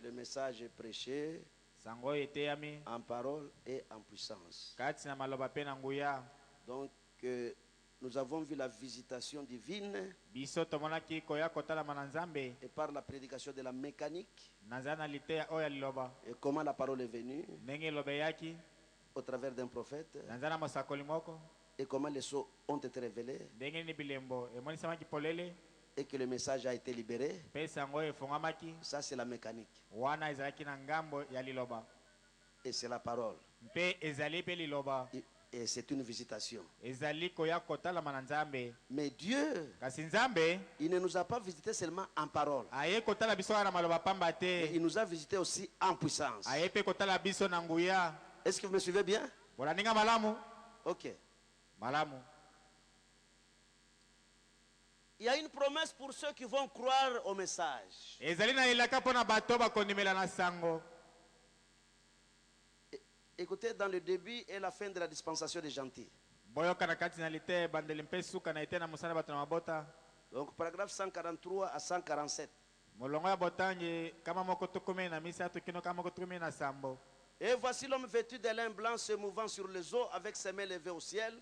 Le message est prêché en parole et en puissance. Donc, nous avons vu la visitation divine et par la prédication de la mécanique et comment la parole est venue au travers d'un prophète et comment les sceaux ont été révélés et que le message a été libéré. Ça, c'est la mécanique. Et c'est la parole. Et c'est une visitation. Mais Dieu, il ne nous a pas visité seulement en parole. Mais il nous a visité aussi en puissance. Est-ce que vous me suivez bien? Ok. Il y a une promesse pour ceux qui vont croire au message. Écoutez, dans le début et la fin de la dispensation des gentils. Donc, paragraphe 143 à 147. Et voici l'homme vêtu de lin blanc se mouvant sur les eaux avec ses mains levées au ciel.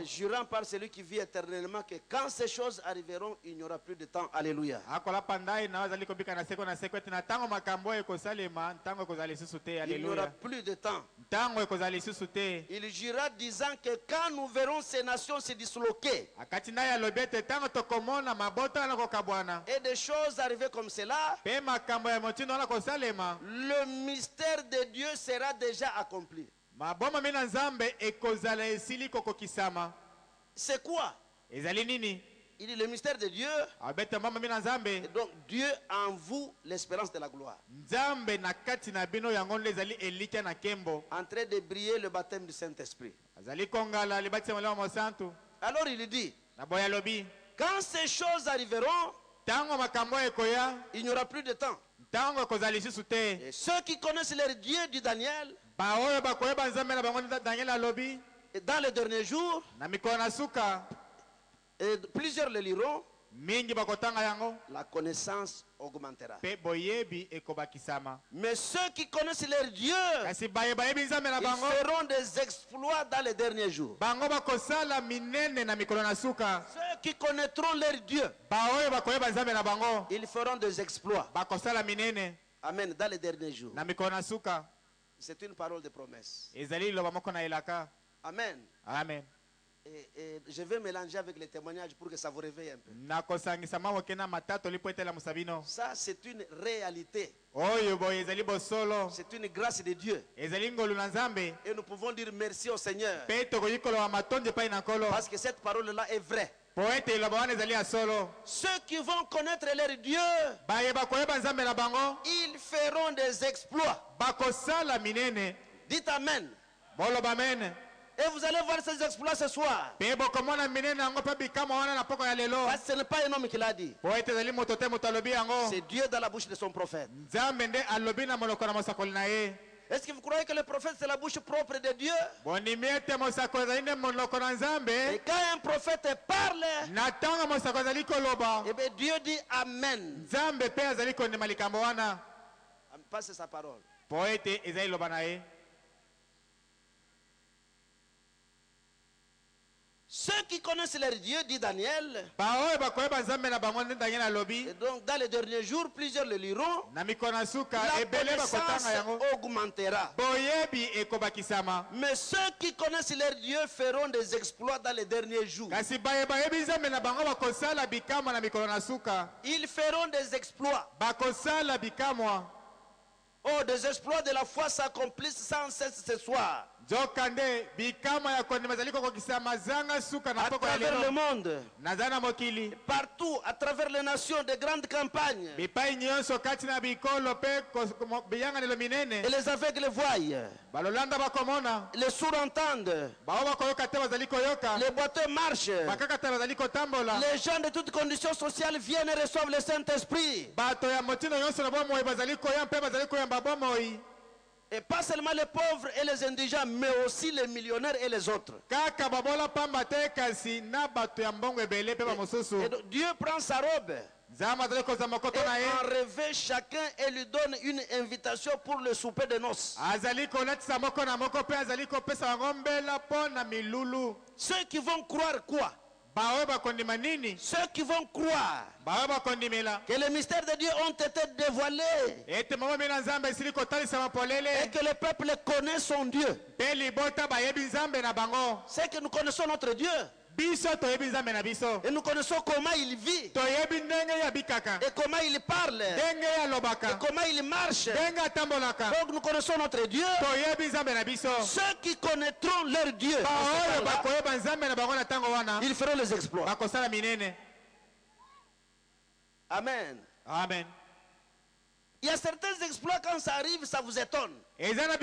Et jurant par celui qui vit éternellement que quand ces choses arriveront, il n'y aura plus de temps. Alléluia. Il n'y aura plus de temps. Il jura disant que quand nous verrons ces nations se disloquer et des choses arriver comme cela, le mystère de Dieu sera déjà accompli. C'est quoi? Il dit le mystère de Dieu. Et donc Dieu en vous l'espérance de la gloire. En train de briller le baptême du Saint-Esprit. Alors il dit, quand ces choses arriveront, il n'y aura plus de temps. Et ceux qui connaissent leur Dieu du Daniel, et dans les derniers jours, et plusieurs le liront, la connaissance augmentera. Mais ceux qui connaissent leur Dieu, ils feront des exploits dans les derniers jours. Ceux qui connaîtront leur Dieu, ils feront des exploits. Amen, dans les derniers jours. C'est une parole de promesse. Amen. Amen. Et je vais mélanger avec les témoignages pour que ça vous réveille un peu. Ça, c'est une réalité. C'est une grâce de Dieu. Et nous pouvons dire merci au Seigneur. Parce que cette parole-là est vraie. Ceux qui vont connaître leur Dieu, ils feront des exploits. Dites Amen. Et vous allez voir ces exploits ce soir. Parce que ce n'est pas un homme qui l'a dit. C'est Dieu dans la bouche de son prophète. Est-ce que vous croyez que le prophète c'est la bouche propre de Dieu? Et quand un prophète parle, et bien Dieu dit Amen. Passe sa parole. Ceux qui connaissent leur Dieu, dit Daniel, et donc dans les derniers jours, plusieurs le liront, la connaissance augmentera. Mais ceux qui connaissent leur Dieu feront des exploits dans les derniers jours. Ils feront des exploits. Oh, des exploits de la foi s'accomplissent sans cesse ce soir. À travers le monde, partout, à travers les nations, de grandes campagnes. Et les aveugles voient, les sourds entendent, les boiteux marchent, les gens de toutes conditions sociales viennent et reçoivent le Saint-Esprit. Et pas seulement les pauvres et les indigents, mais aussi les millionnaires et les autres. Et donc, Dieu prend sa robe. Et en revêt chacun et lui donne une invitation pour le souper de noces. Ceux qui vont croire quoi? Ceux qui vont croire que les mystères de Dieu ont été dévoilés et que le peuple connaît son Dieu. C'est que nous connaissons notre Dieu. Et nous connaissons comment il vit, et comment il parle, et comment il marche. Donc nous connaissons notre Dieu. Ceux qui connaîtront leur Dieu, ils feront les exploits. Amen. Amen. Il y a certains exploits, quand ça arrive, ça vous étonne. Et je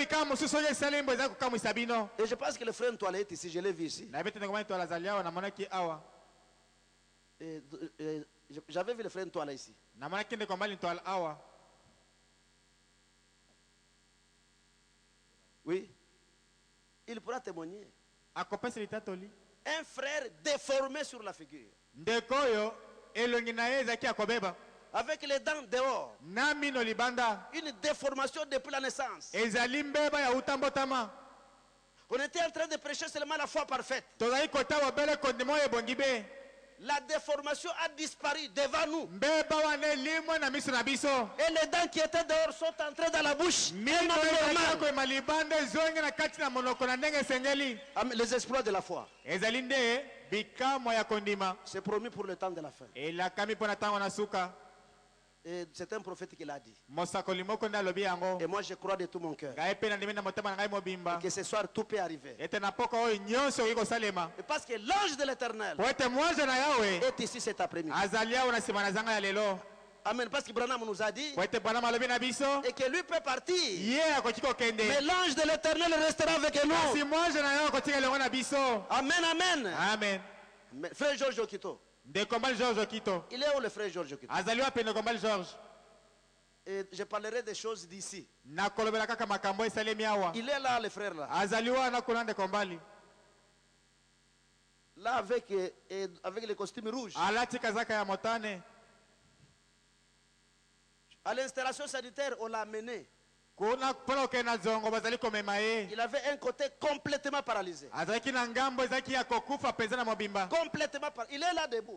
pense que le frère Ntoile est ici, je l'ai vu ici. J'avais vu le frère Ntoile ici. Oui. Il pourra témoigner. Un frère déformé sur la figure. Avec les dents dehors. Une déformation depuis la naissance. On était en train de prêcher seulement la foi parfaite. La déformation a disparu devant nous. Et les dents qui étaient dehors sont entrées dans la bouche. Les exploits de la foi. C'est promis pour le temps de la fin. Et c'est un prophète qui l'a dit. Et moi je crois de tout mon cœur. Et que ce soir tout peut arriver. Et parce que l'ange de l'Éternel est ici cet après-midi. Amen. Parce que Branham nous a dit et que lui peut partir. Mais l'ange de l'Éternel restera avec nous. Amen, amen. Amen. Frère Georges Okito. Il est où le frère Georges Okito? Et je parlerai des choses d'ici. Il est là, le frère là. Là avec le costume rouge. À l'installation sanitaire, on l'a amené. Il avait un côté complètement paralysé. Complètement paralysé. Il est là debout.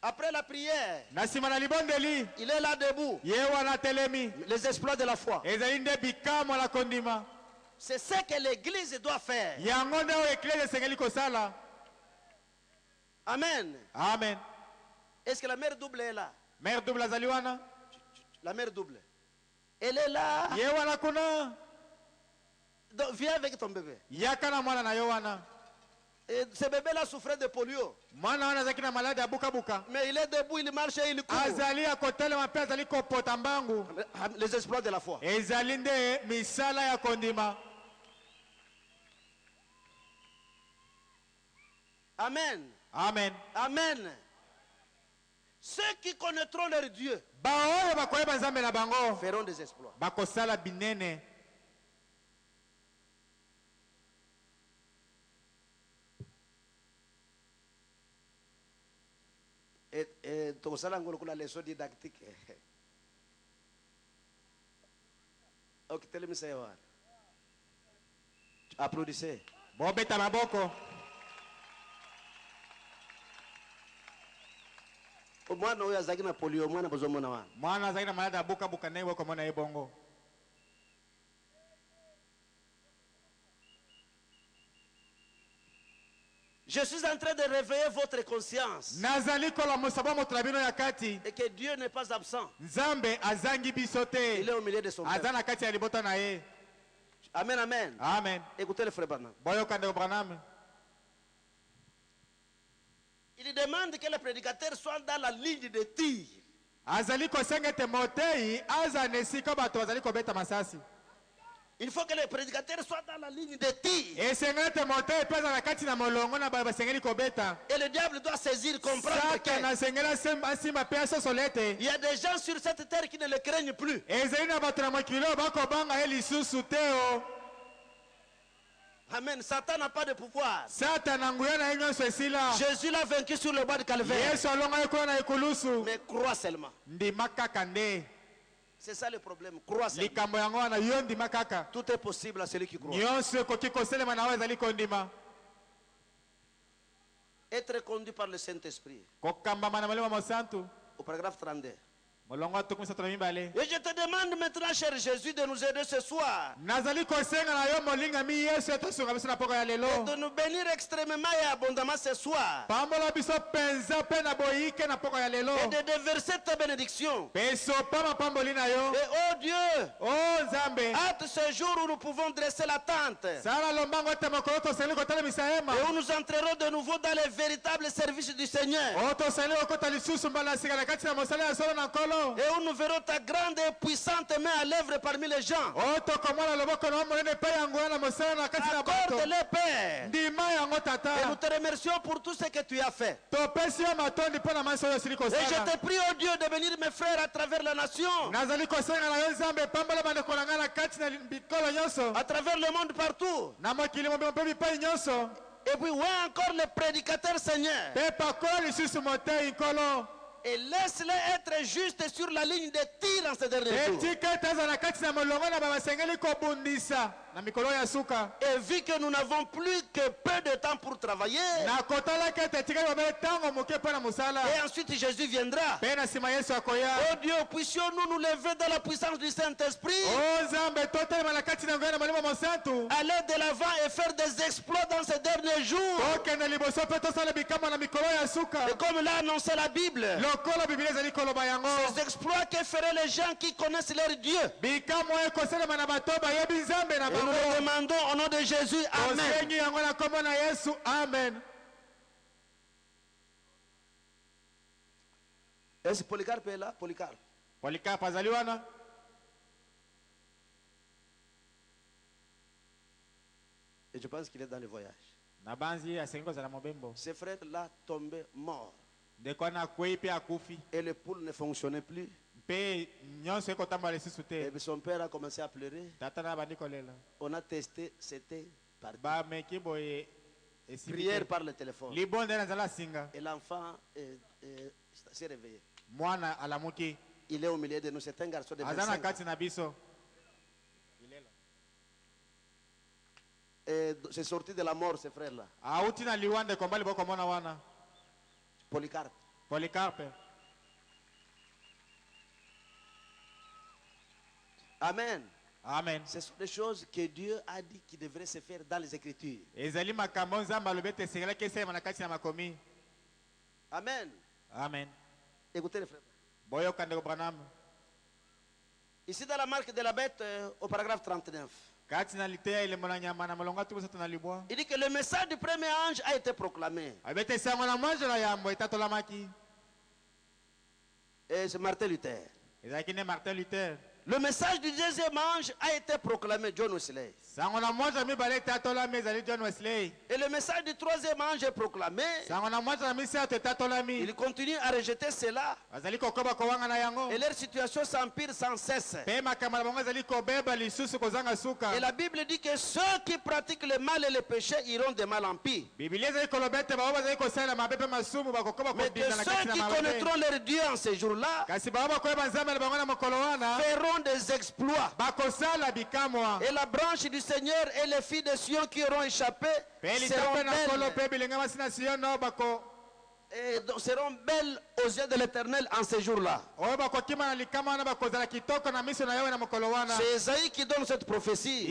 Après la prière, il est là debout. Les exploits de la foi. C'est ce que l'église doit faire. Amen. Amen. Est-ce que la mère double est là? Mère double azaliwana? La mère double. Elle est là. Donc, viens avec ton bébé. Et ce bébé-là souffrait de polio. Mais il est debout, il marche et il court. Les exploits de la foi. Amen. Amen. Amen. Ceux qui connaîtront leur Dieu feront des exploits. Et tout ça, la leçon didactique. Ok, tell me say what. Applaudissez. Mwana huyo azaki na polio, mwana bozomona wana. Mwana azaki na malade abuka buka naye wako mona ebongo. Je suis en train de réveiller votre conscience. Et que Dieu n'est pas absent. Il est au milieu de son peuple. Amen, amen. Amen. Écoutez le frère Branham. Il demande que le prédicateur soit dans la ligne de tir. Il faut que les prédicateurs soient dans la ligne de tir. Et le diable doit saisir, comprendre qu'il y a des gens sur cette terre qui ne le craignent plus. Amen. Satan n'a pas de pouvoir. Jésus l'a vaincu sur le bois de Calvaire. Mais crois seulement. C'est ça le problème. Crois seulement. Tout est possible à celui qui croit. Être conduit par le Saint-Esprit. Au paragraphe 32. Et je te demande maintenant, cher Jésus, de nous aider ce soir. Et de nous bénir extrêmement et abondamment ce soir. Et de déverser ta bénédiction. Et oh Dieu, hâte ce jour où nous pouvons dresser la tente. Et où nous entrerons de nouveau dans les véritables services du Seigneur. Et où nous verrons ta grande et puissante main à l'œuvre parmi les gens. Accorde-les, Père. Et nous te remercions pour tout ce que tu as fait. Et je te prie, oh Dieu, de bénir mes frères à travers la nation. À travers le monde partout. Et puis, ouais, encore les prédicateurs, Seigneur. Et laisse-les être justes sur la ligne de tir en ces derniers jours. Et vu que nous n'avons plus que peu de temps pour travailler, et ensuite Jésus viendra. Oh Dieu, puissions-nous nous lever dans la puissance du Saint-Esprit, aller de l'avant et faire des exploits dans ces derniers jours. Et comme l'a annoncé la Bible, ces exploits que feraient les gens qui connaissent leur Dieu. Nous le demandons au nom de Jésus. Amen. Est-ce que Polycarpe est là? Polycarpe. Et je pense qu'il est dans le voyage. Ce frère-là tombé mort. Et le poule ne fonctionnait plus. Et son père a commencé à pleurer. On a testé, c'était parti. Prière par le téléphone. Et l'enfant s'est réveillé. Il est au milieu de nous. C'est un garçon de 25 ans. Et c'est sorti de la mort, ce frère-là. Polycarpe. Amen. Amen. Ce sont des choses que Dieu a dit qui devraient se faire dans les Écritures. Amen. Amen. Écoutez les frères. Ici dans la marque de la bête, au paragraphe 39. Il dit que le message du premier ange a été proclamé. Et c'est Martin Luther. Le message du deuxième ange a été proclamé, John Wesley. Et le message du troisième ange est proclamé. Il continue à rejeter cela. Et leur situation s'empire sans cesse. Et la Bible dit que ceux qui pratiquent le mal et le péché iront de mal en pire. Mais que ceux qui connaîtront leur Dieu en ces jours-là feront des exploits. Et la branche du Seigneur et les filles de Sion qui auront échappé seront belles aux yeux de l'Éternel en ces jours-là. C'est Esaïe qui donne cette prophétie.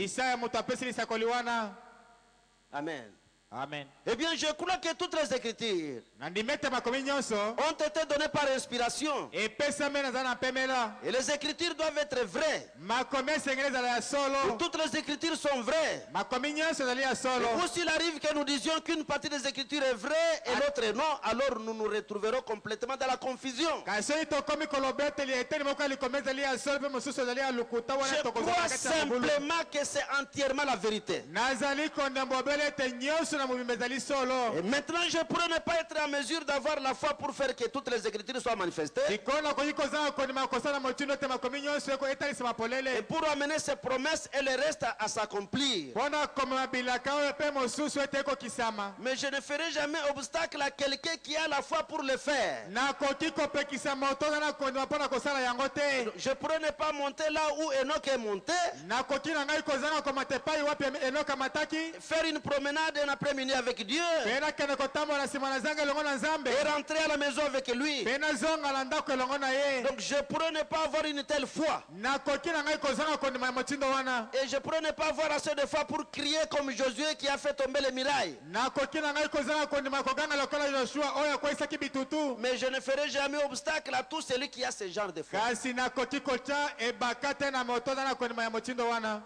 Amen. Amen. Eh bien, je crois que toutes les écritures Nandimete makomi nyonso ont été données par inspiration. epesami naza na pemela. Et les écritures doivent être vraies. Makomi esengeli ezala ya Et solo. toutes les écritures sont vraies. Makomi nyonso ezali ya solo. Ou s'il arrive que nous disions qu'une partie des écritures est vraie et l'autre non, alors nous nous retrouverons complètement dans la confusion. Kasi soki tokomi kolobeteli eteni moko ya likombe ezali ya solo mpe mosusu ezali ya lokuta wana Je tokozala crois na kati ya mobulu. simplement que c'est entièrement la vérité. Nazali kondemba obele ete nyonso na mobimba ezali solo. Et maintenant, je pourrais ne pas être en mesure d'avoir la foi pour faire que toutes les écritures soient manifestées. sikoyo nakoki kozala kondima kosala motindo ete makomi nyonso etalisama Et polele pour amener ces promesses et le reste à s'accomplir. mpona komema bilaka oyo mpe mosusu ete ekokisama. Mais je ne ferai jamais obstacle à quelqu'un qui a la foi pour le faire. nakoki kopekisa moto oza na kondima mpona kosala yango te. Je pourrais ne pas monter là où Enoch est monté, nakoki na ngai kozanga komata epai wapi enoka amataki faire une promenade un après-midi avec Dieu mpe nakende kotambola na nsima na zanga elongo na nzambe et rentrer à la maison avec lui. mpe nazonga na ndako elongo na ye. Donc je pourrais ne pas avoir une telle foi. nakoki na ngai kozanga kondima ya motindo wana. Et je pourrais ne pas avoir assez de foi pour crier comme Josué qui a fait tomber les murailles. nakoki na ngai kozanga kondima koganga lokola joshua oyo akweyisaki bitutu. Mais je ne ferai jamais obstacle à tout celui qui a ce genre de foi. kasi nakoki kotya ebaka te na moto oza na kondima ya motindo wana.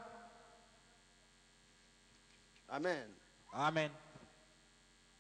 Amen. amen.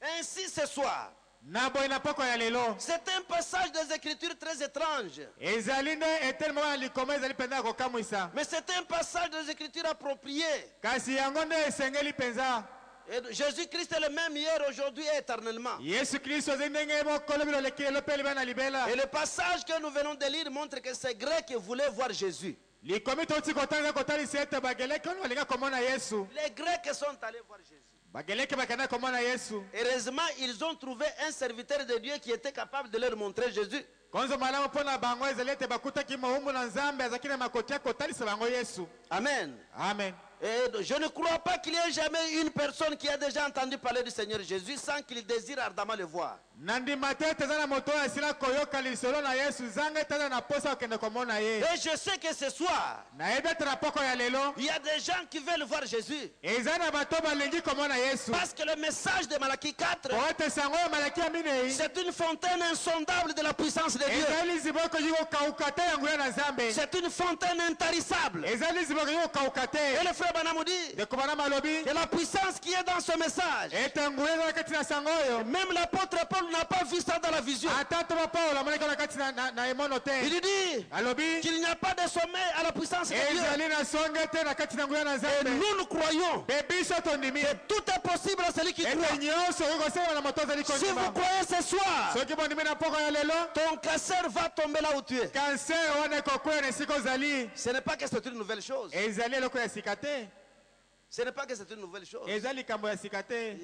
Ainsi ce soir, na boye na poko ya lelo c'est un passage des Écritures très étrange. ezali nde eteli moko ya likoma ezali mpenza ya kokamwisa. Mais c'est un passage des Écritures approprié. kasi yango nde esengeli mpenza. Et Jésus-Christ est le même hier, aujourd'hui et éternellement. yesu kristo azali ndenge mokolo bino leki lelo mpe libai na libela. Et le passage que nous venons de lire montre que ces Grecs voulaient voir Jésus. likomi toti kotanga kotalisa ete bageleki oyo balinga komona yesu. Les Grecs sont allés voir Jésus. bageleki bakenda komona yesu. Heureusement, ils ont trouvé un serviteur de Dieu qui était capable de leur montrer Jésus. konzo malamu mpo na bango ezali ete bakutaki mowumbu na nzambe azalaki na makoti ya kotalisa bango yesu. Amen. amen. Et je ne crois pas qu'il y ait jamais une personne qui a déjà entendu parler du Seigneur Jésus sans qu'il désire ardemment le voir. nandima te ete eza na moto oyo asila koyoka lisolo na yesu zanga ete aza na posa kokende komona ye. Et je sais que ce soir, nayebi ete na poko ya lelo il y a des gens qui veulent voir Jésus. eza na bato balingi komona yesu. Parce que le message de Malachie 4, po ete sango oyo malaki ya minei c'est une fontaine insondable de la puissance de Dieu. eza lizibo ekoki kokauka te ya nguya na nzambe. C'est une fontaine intarissable. eza lizibo ekoki kokauka te. Et le frère Branham dit dekobana malobi que la puissance qui est dans ce message, ete nguya eza na kati na sango oyo même l'apôtre Paul n'a pas vu ça dans la vision. ata to bapaulo amonaki na kati na emono te. Il dit alobi qu'il n'y a pas de sommet à la puissance de Dieu. ezali na songe te na kati na nguya na Et nzambe. nous croyons mpe biso tondimi que tout est possible à celui qui ete croit. nyonso okoki kosalema na moto azali Si vous kondima. croyez ce soir, soki bondimi na poko ya lelo ton cancer va tomber là où tu es. kanser wana ekokwea na esika ozali. Ce n'est pas que c'est une nouvelle chose. ezali eloko ya sika te. Ce n'est pas que c'est une nouvelle chose. eza likambo ya sika te.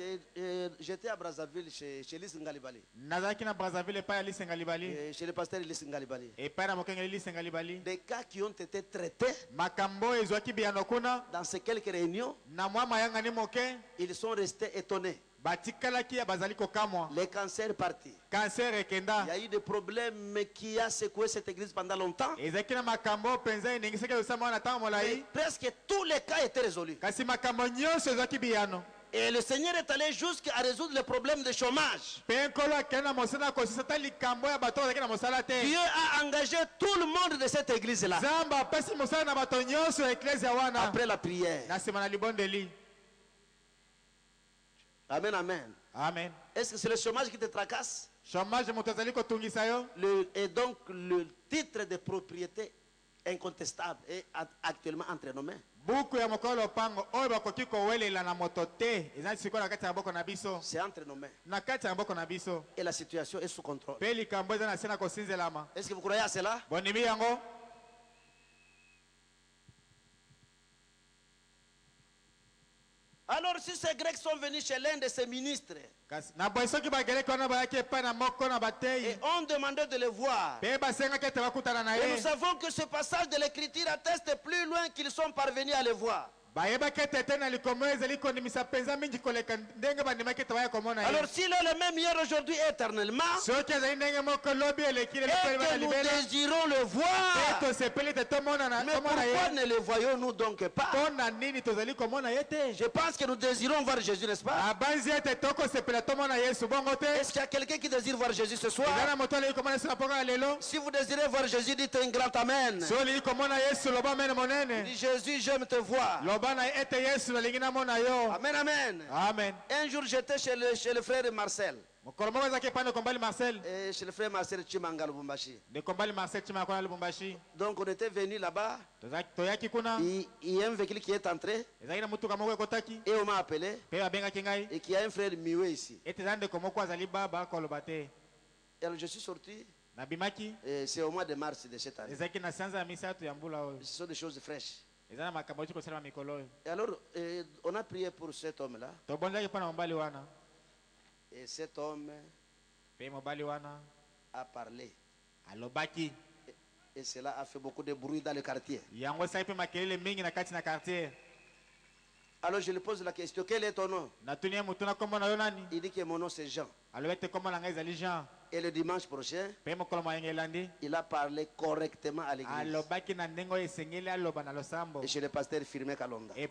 J'étais à Brazzaville chez Lys Ngalibali, nazalaki na brazzaville epai ya lisenga libali chez le pasteur Lys Ngalibali. epai na mokengeli lisenga libali. Des cas qui ont été traités makambo oyo ezwaki biyano kuna dans ces quelques réunions, na mwa mayangani moke ils sont restés étonnés. batikalaki ya bazali kokamwa. Les cancers partis. kanser Il y ekenda. a eu des problèmes qui a secoué cette église pendant longtemps. ezalaki na makambo mpenza eningisaki osama wana ntango Mais molai. presque tous les cas étaient résolus. kasi makambo nyonso ezwaki biyano. Et le Seigneur est allé jusqu'à résoudre le problème de chômage. mpe nkolo akende na mosala kosisa ata likambo ya bato bazalaki na mosala te. Dieu a engagé tout le monde de cette église-là nzambe apesi mosala na bato nyonso ya eklesia wana après la prière. na nsima na libondeli. Amen, amen. amen. Est-ce que c'est le chômage qui te tracasse? chômage moto azali kotungisa yo. Et donc le titre de propriété incontestable est actuellement entre nos mains. buku ya mokolo lopango oyo bakoki kowelela na moto te eza sikoyo na kati ya maboko na biso. C'est entre nos mains. na kati ya maboko na biso. Et la situation est sous contrôle. mpe likambo eza na se na kosinzelama. Est-ce que vous croyez à cela? bondimi yango. Alors si ces Grecs sont venus chez l'un de ses ministres kasi na boye soki bageleki wana bayaki epai na moko na et bateyi ont demandé de le voir, mpe basengaki ete bakutana na et nous ye. savons que ce passage de l'écriture atteste plus loin qu'ils sont parvenus à le voir. Alors s'il est le même hier, aujourd'hui, éternellement, et que nous désirons le voir, mais pourquoi ne le voyons-nous donc pas? Je pense que nous désirons voir Jésus, n'est-ce pas? Est-ce qu'il y a quelqu'un qui désire voir Jésus ce soir? Si vous désirez voir Jésus, dites un grand amen. Dis Jésus, j'aime te voir. Amen, amen. Amen. Un jour j'étais chez le frère Marcel. Et chez le frère Marcel Chimanga Lubumbashi. Donc on était venu là-bas. Il y a un véhicule qui est entré. Et on m'a appelé. Et qu'il y a un frère Miwe ici. Et alors je suis sorti. C'est au mois de mars de cette année. Ce sont des choses fraîches. Et alors on a prié pour cet homme-là. Et cet homme a parlé. Et cela a fait beaucoup de bruit dans le quartier. Alors je lui pose la question, quel est ton nom? Il dit que mon nom c'est Jean. Et le dimanche prochain, il a parlé correctement à l'église. Et chez le pasteur Firmé Kalonda. Il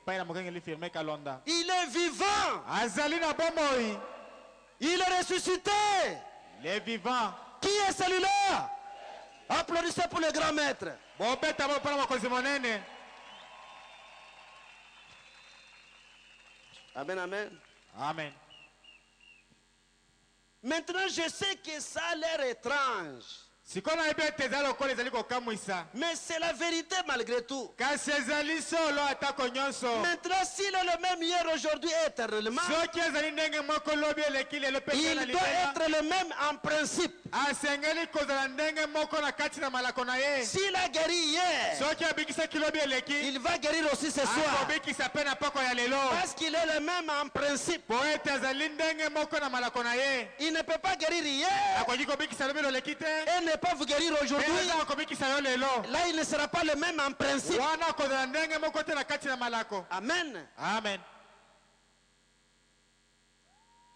est vivant. Il est ressuscité. Il est vivant. Qui est celui-là? Applaudissez pour le grand maître. Amen, amen. Amen. Maintenant, je sais que ça a l'air étrange. Mais c'est la vérité malgré tout. Maintenant, s'il est le même hier, aujourd'hui, éternellement, il doit être le même en principe. S'il a guéri hier, il va guérir aussi ce soir. Parce qu'il est le même en principe. Il ne peut pas guérir hier et ne pas vous guérir aujourd'hui. Là, il ne sera pas le même en principe. Amen. Amen.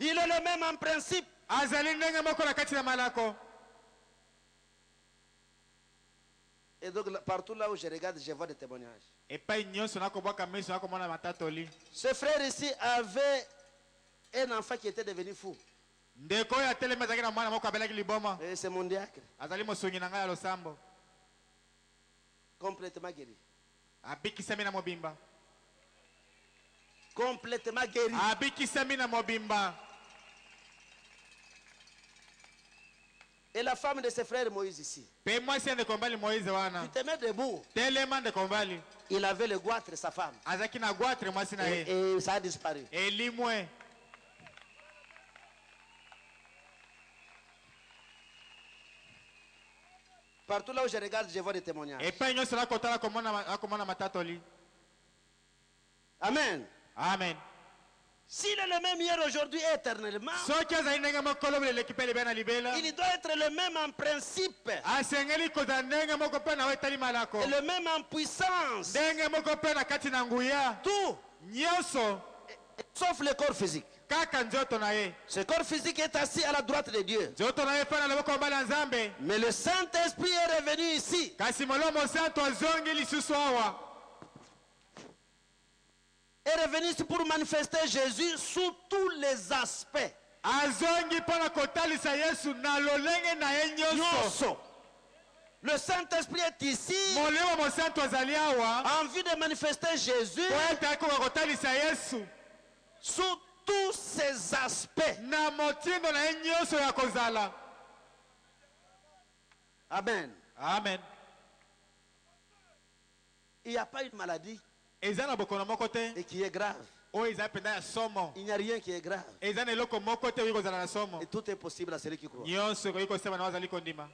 Il est le même en principe. Et donc partout là où je regarde, je vois des témoignages. Ce frère ici avait un enfant qui était devenu fou. Et c'est mon diacre. Complètement guéri. Complètement guéri. Et la femme de ce frère Moïse ici. Tu te mets debout. Il avait le goitre, sa femme. Et ça a disparu. Partout là où je regarde, je vois des témoignages. Amen. Amen. S'il est le même hier, aujourd'hui, éternellement, il doit être le même en principe. Et le même en puissance. Tout. Sauf le corps physique. Ce corps physique est assis à la droite de Dieu. Mais le Saint-Esprit est revenu ici. Est revenu ici pour manifester Jésus sous tous les aspects. Le Saint-Esprit est ici en vue de manifester Jésus sous tous ces aspects. Amen. Amen. Il n'y a pas une maladie et qui est grave. Il n'y a rien qui est grave. Et tout est possible à celui qui croit.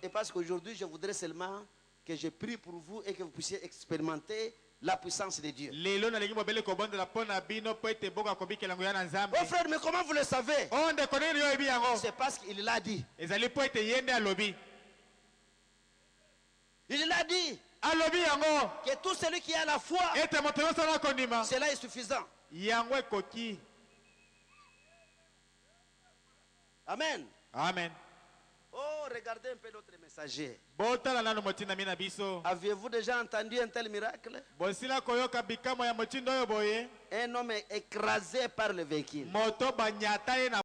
Et parce qu'aujourd'hui, je voudrais seulement que je prie pour vous et que vous puissiez expérimenter la puissance de Dieu. Oh frère, mais comment vous le savez? C'est parce qu'il l'a dit. Il l'a dit alobi yango que tout celui qui a la foi, ete moto nyonso na kondima cela est suffisant. yango ekoki. Amen. Amen. Oh, regardez un peu notre messager. Botala nano motinda mina biso. Aviez-vous déjà entendu un tel miracle? Bosila koyoka bikamo ya motindo oyo boye. Un homme écrasé par le véhicule. Moto banyata ye na